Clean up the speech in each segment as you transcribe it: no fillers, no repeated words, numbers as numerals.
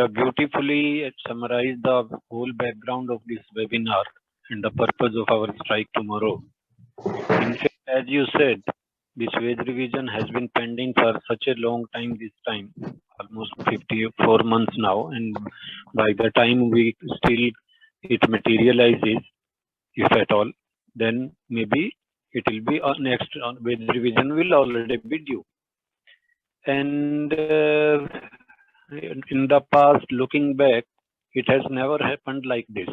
have beautifully summarized the whole background of this webinar and the purpose of our strike tomorrow. In fact, as you said, this wage revision has been pending for such a long time this time, almost 54 months now, and by the time it materializes, if at all, then maybe it will be next wage revision will already be due. And in the past, looking back, it has never happened like this.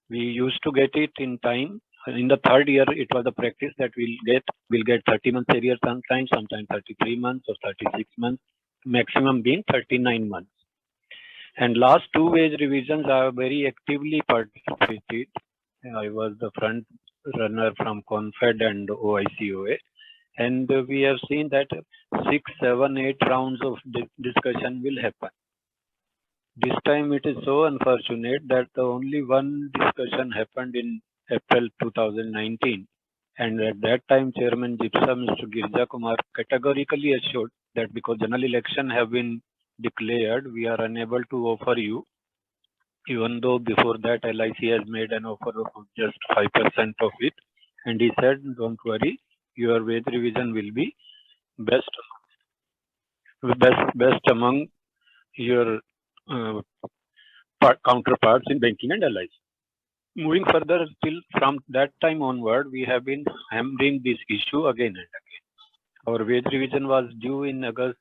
We used to get it in time. In the third year, it was a practice that we'll get 30 months arrears sometimes 33 months or 36 months, maximum being 39 months. And last two wage revisions I have very actively participated. I was the front runner from CONFED and OICOA. And we have seen that 6, 7, 8 rounds of discussion will happen. This time it is so unfortunate that the only one discussion happened in April 2019. And at that time, Chairman GIPSA, Mr. Girija Kumar, categorically assured that because general election have been declared, we are unable to offer you, even though before that LIC has made an offer of just 5% of it. And he said, don't worry, your wage revision will be best among your counterparts in banking and LIC. Moving further, till from that time onward, we have been hammering this issue again and again. Our wage revision was due in August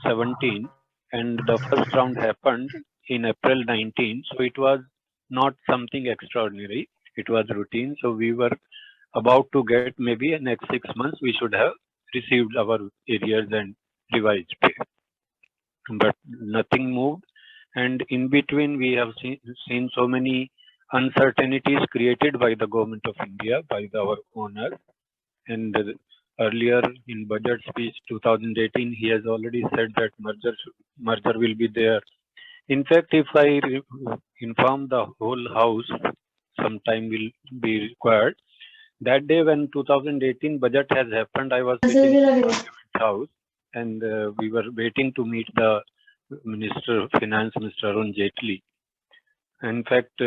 17, and the first round happened in April 19. So it was not something extraordinary. It was routine. So we were about to get maybe next 6 months, we should have received our arrears and revised pay. But nothing moved. And in between, we have seen so many uncertainties created by the government of India, by our owners. And earlier in budget speech 2018, he has already said that merger will be there. In fact, if I inform the whole house, some time will be required. That day when 2018 budget has happened, I was sitting in the Parliament House, and we were waiting to meet the Minister of Finance, Mr. Arun Jaitley. In fact,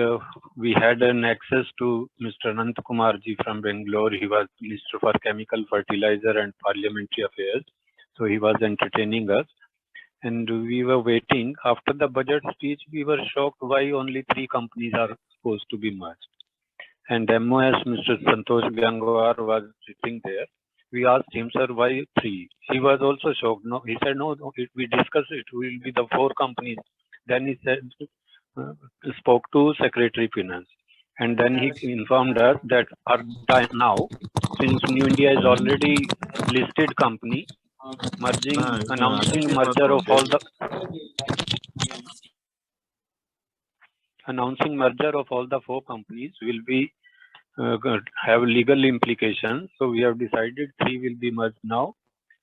we had an access to Mr. Anant Kumar ji from Bangalore. He was Minister for Chemical, Fertilizer and Parliamentary Affairs. So he was entertaining us. And we were waiting. After the budget speech, we were shocked why only 3 companies are supposed to be merged. And MOS, Mr. Santosh Gangwar was sitting there. We asked him, sir, why 3? He was also shocked. No, he said, no, we discussed it will be the 4 companies. Then he said, spoke to Secretary Finance. And then he informed us that now, since New India is already listed company, announcing merger of all the 4 companies will be have legal implications. So we have decided 3 will be merged now,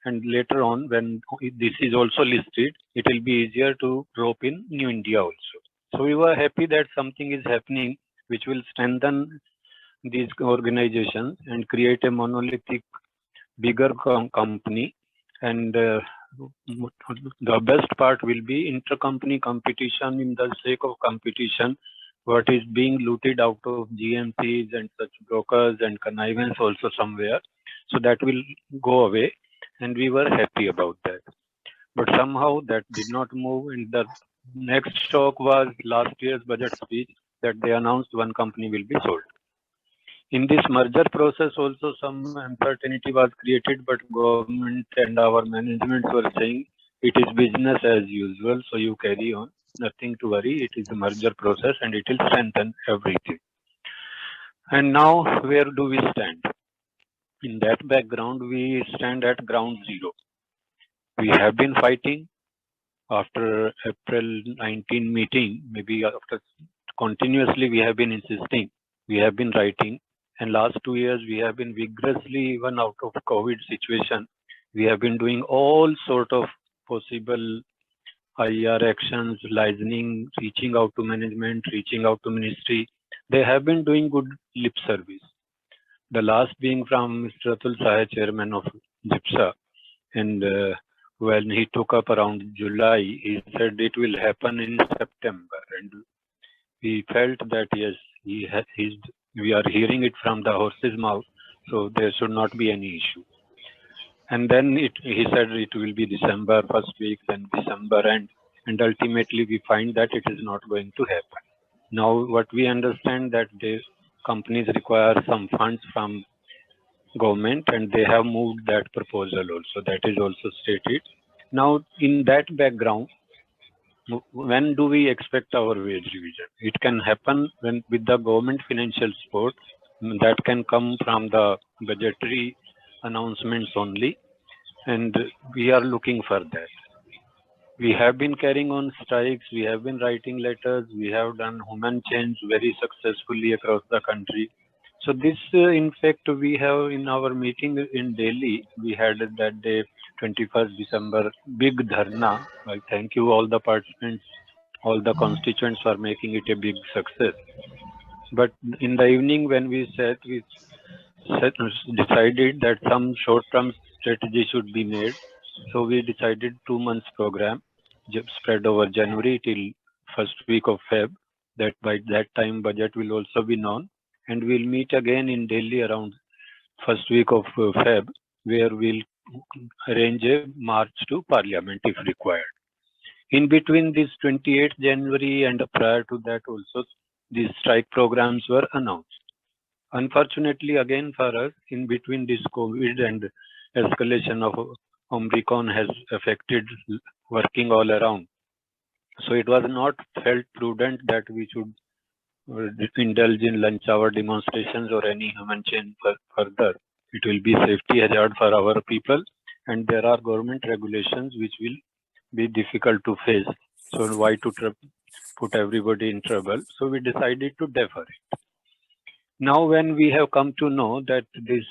and later on when this is also listed, it will be easier to rope in New India also. So we were happy that something is happening which will strengthen these organizations and create a monolithic bigger company. And the best part will be intercompany competition. In the sake of competition, what is being looted out of GMCs and such brokers and connivance also somewhere, so that will go away, and we were happy about that. But somehow that did not move, and the next shock was last year's budget speech that they announced 1 company will be sold. In this merger process also some uncertainty was created, but government and our management were saying it is business as usual, so you carry on, nothing to worry, it is a merger process and it will strengthen everything. And now where do we stand? In that background, we stand at ground zero. We have been fighting after April 19 meeting, maybe after continuously we have been insisting, we have been writing, and last 2 years we have been vigorously, even out of COVID situation, we have been doing all sort of possible IR actions, listening, reaching out to management, reaching out to ministry. They have been doing good lip service. The last being from Mr. Atul Sahay, chairman of GIPSA, and when he took up around July, he said it will happen in September, and we felt that yes, we are hearing it from the horse's mouth, so there should not be any issue. And then he said it will be December first week, then December end, and ultimately we find that it is not going to happen. Now, what we understand that the companies require some funds from government, and they have moved that proposal also. That is also stated. Now, in that background, when do we expect our wage revision? It can happen when with the government financial support that can come from the budgetary announcements only, and we are looking for that. We have been carrying on strikes, we have been writing letters, we have done human change very successfully across the country. So this, in fact, we have in our meeting in Delhi, we had that day, 21st December, big dharna. I thank you all the participants, all the constituents for making it a big success. But in the evening when we decided that some short-term strategy should be made. So we decided 2 months program spread over January till first week of Feb. That by that time budget will also be known, and we'll meet again in Delhi around first week of Feb, where we'll arrange a march to Parliament if required. In between this 28th January and prior to that also, these strike programs were announced. Unfortunately, again for us, in between this COVID and escalation of Omicron has affected working all around. So it was not felt prudent that we should indulge in lunch hour demonstrations or any human chain further. It will be safety hazard for our people, and there are government regulations which will be difficult to face. So why to put everybody in trouble? So we decided to defer it. Now, when we have come to know that this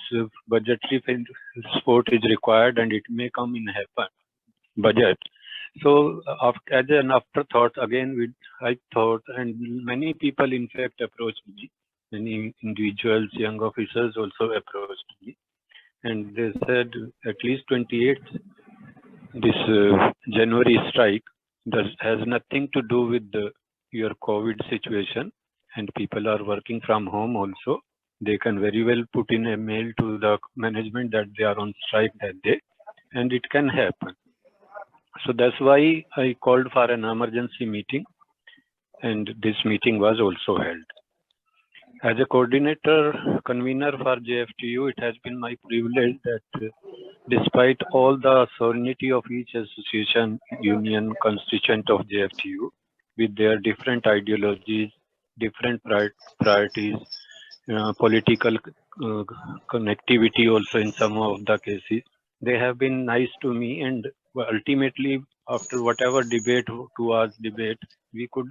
budgetary support is required and it may come in budget, so as an afterthought, again, I thought, and many people in fact approached me, many individuals, young officers also approached me, and they said at least 28th, this January strike has nothing to do with your COVID situation, and people are working from home also. They can very well put in a mail to the management that they are on strike that day, and it can happen. So that's why I called for an emergency meeting, and this meeting was also held. As a coordinator, convener for JFTU, it has been my privilege that despite all the sovereignty of each association, union, constituent of JFTU, with their different ideologies, different priorities, political connectivity also in some of the cases, they have been nice to me, and ultimately, after whatever debate, 2 hours debate, we could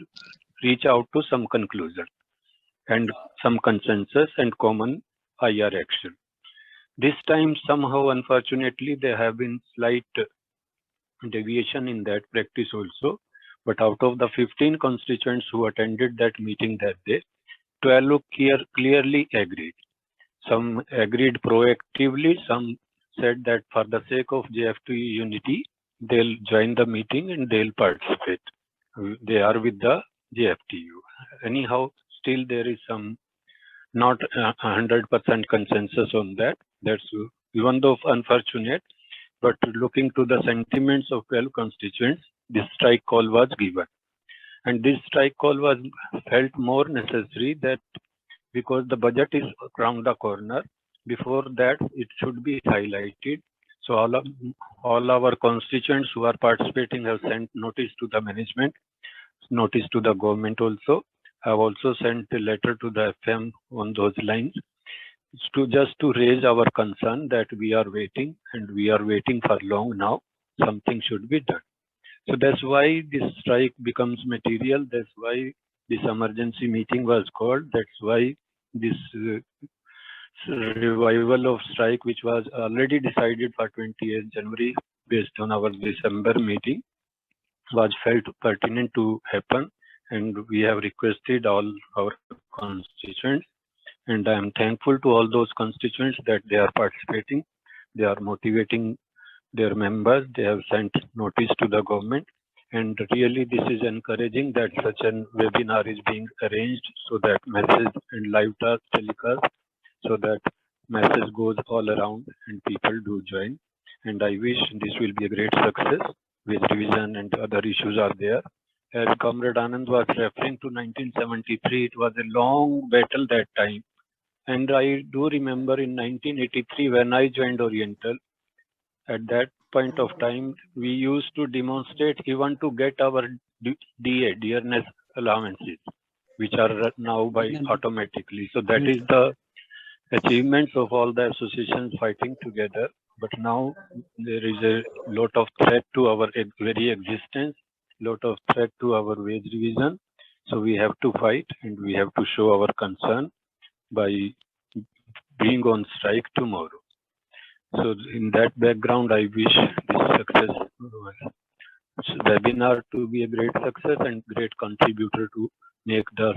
reach out to some conclusion and some consensus and common IR action. This time, somehow, unfortunately, there have been slight deviation in that practice also. But out of the 15 constituents who attended that meeting that day, 12 clearly agreed. Some agreed proactively, some said that for the sake of JFTU unity, they'll join the meeting and they'll participate. They are with the JFTU. Anyhow, still there is some not 100% consensus on that. That's even though unfortunate, but looking to the sentiments of 12 constituents, this strike call was given. And this strike call was felt more necessary that because the budget is around the corner, before that it should be highlighted. So all our constituents who are participating have sent notice to the management, notice to the government also. Have also sent a letter to the FM on those lines just to raise our concern that we are waiting and we are waiting for long now. Something should be done. So that's why this strike becomes material. That's why this emergency meeting was called. That's why this revival of strike, which was already decided for 28th January based on our December meeting, was felt pertinent to happen. And we have requested all our constituents, and I am thankful to all those constituents that they are participating. They are motivating their members. They have sent notice to the government, and really this is encouraging that such an webinar is being arranged so that message and live telecast, so that message goes all around and people do join. And I wish this will be a great success. With revision and other issues are there. As Comrade Anand was referring to 1973, it was a long battle that time. And I do remember in 1983 when I joined Oriental, at that point of time, we used to demonstrate even to get our DA, dearness allowances, which are now by automatically. So that is the achievements of all the associations fighting together. But now there is a lot of threat to our very existence, lot of threat to our wage revision. So we have to fight and we have to show our concern by being on strike tomorrow. So in that background, I wish this success webinar to be a great success and great contributor to make the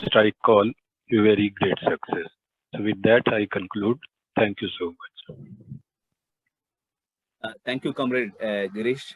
strike call a very great success. So with that, I conclude. Thank you so much. Thank you, Comrade Girish.